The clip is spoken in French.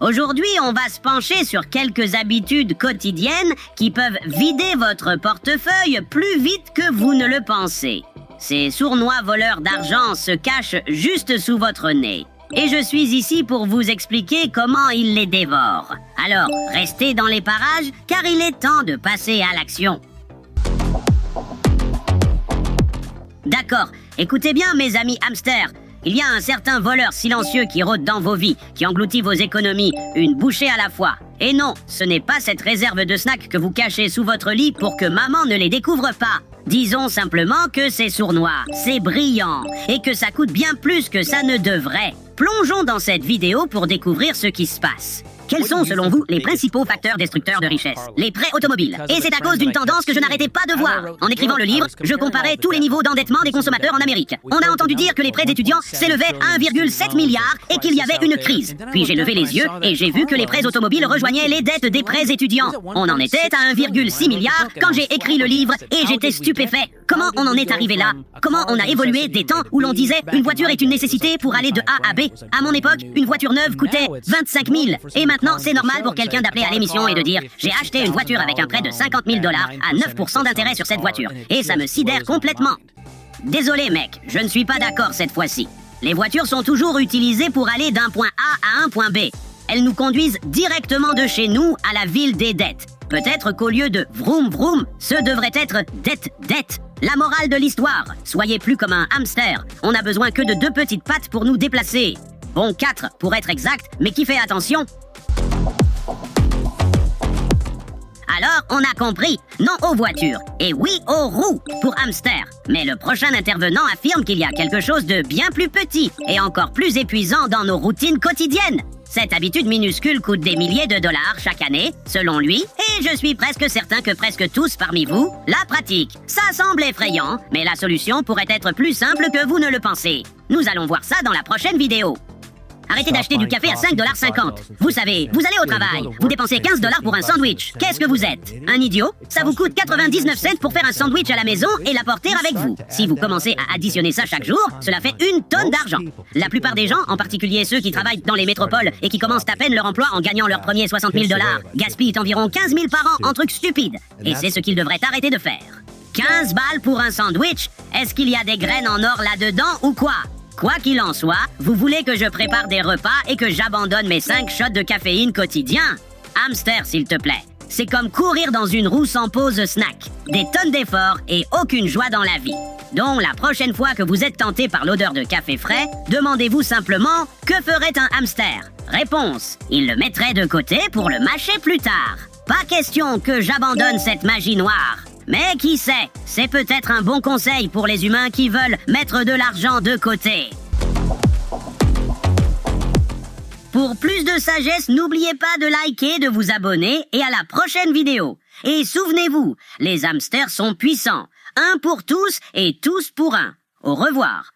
Aujourd'hui, on va se pencher sur quelques habitudes quotidiennes qui peuvent vider votre portefeuille plus vite que vous ne le pensez. Ces sournois voleurs d'argent se cachent juste sous votre nez. Et je suis ici pour vous expliquer comment ils les dévorent. Alors, restez dans les parages, car il est temps de passer à l'action. D'accord, écoutez bien mes amis hamsters. Il y a un certain voleur silencieux qui rôde dans vos vies, qui engloutit vos économies, une bouchée à la fois. Et non, ce n'est pas cette réserve de snacks que vous cachez sous votre lit pour que maman ne les découvre pas. Disons simplement que c'est sournois, c'est brillant, et que ça coûte bien plus que ça ne devrait. Plongeons dans cette vidéo pour découvrir ce qui se passe. Quels sont, selon vous, les principaux facteurs destructeurs de richesse? Les prêts automobiles. Et c'est à cause d'une tendance que je n'arrêtais pas de voir. En écrivant le livre, je comparais tous les niveaux d'endettement des consommateurs en Amérique. On a entendu dire que les prêts d'étudiants s'élevaient à 1,7 milliard et qu'il y avait une crise. Puis j'ai levé les yeux et j'ai vu que les prêts automobiles rejoignaient les dettes des prêts étudiants. On en était à 1,6 milliard quand j'ai écrit le livre et j'étais stupéfait. Comment on en est arrivé là? Comment on a évolué des temps où l'on disait une voiture est une nécessité pour aller de A à B? À mon époque, une voiture neuve coûtait 25 000. Et maintenant, c'est normal pour quelqu'un d'appeler à l'émission et de dire « J'ai acheté une voiture avec un prêt de 50 000 $ à 9% d'intérêt sur cette voiture. » Et ça me sidère complètement. Désolé mec, je ne suis pas d'accord cette fois-ci. Les voitures sont toujours utilisées pour aller d'un point A à un point B. Elles nous conduisent directement de chez nous à la ville des dettes. Peut-être qu'au lieu de vroom vroom, ce devrait être dette. La morale de l'histoire, soyez plus comme un hamster. On n'a besoin que de 2 petites pattes pour nous déplacer. Bon, 4 pour être exact, mais qui fait attention? Alors, on a compris, non aux voitures, et oui aux roues, pour hamster. Mais le prochain intervenant affirme qu'il y a quelque chose de bien plus petit, et encore plus épuisant dans nos routines quotidiennes. Cette habitude minuscule coûte des milliers de dollars chaque année, selon lui, et je suis presque certain que presque tous parmi vous la pratiquent. Ça semble effrayant, mais la solution pourrait être plus simple que vous ne le pensez. Nous allons voir ça dans la prochaine vidéo. Arrêtez d'acheter du café à 5,50 $. Vous savez, vous allez au travail, vous dépensez 15 $ pour un sandwich. Qu'est-ce que vous êtes? Un idiot? Ça vous coûte 99 cents pour faire un sandwich à la maison et l'apporter avec vous. Si vous commencez à additionner ça chaque jour, cela fait 1 tonne d'argent. La plupart des gens, en particulier ceux qui travaillent dans les métropoles et qui commencent à peine leur emploi en gagnant leur premier 60 000 $, gaspillent environ 15 000 par an en trucs stupides. Et c'est ce qu'ils devraient arrêter de faire. 15 balles pour un sandwich? Est-ce qu'il y a des graines en or là-dedans ou quoi? Quoi qu'il en soit, vous voulez que je prépare des repas et que j'abandonne mes 5 shots de caféine quotidiens? Hamster, s'il te plaît. C'est comme courir dans une roue sans pause snack. Des tonnes d'efforts et aucune joie dans la vie. Donc, la prochaine fois que vous êtes tenté par l'odeur de café frais, demandez-vous simplement « Que ferait un hamster ?» Réponse « Il le mettrait de côté pour le mâcher plus tard. » Pas question que j'abandonne cette magie noire. Mais qui sait, c'est peut-être un bon conseil pour les humains qui veulent mettre de l'argent de côté. Pour plus de sagesse, n'oubliez pas de liker, de vous abonner et à la prochaine vidéo. Et souvenez-vous, les hamsters sont puissants. Un pour tous et tous pour un. Au revoir.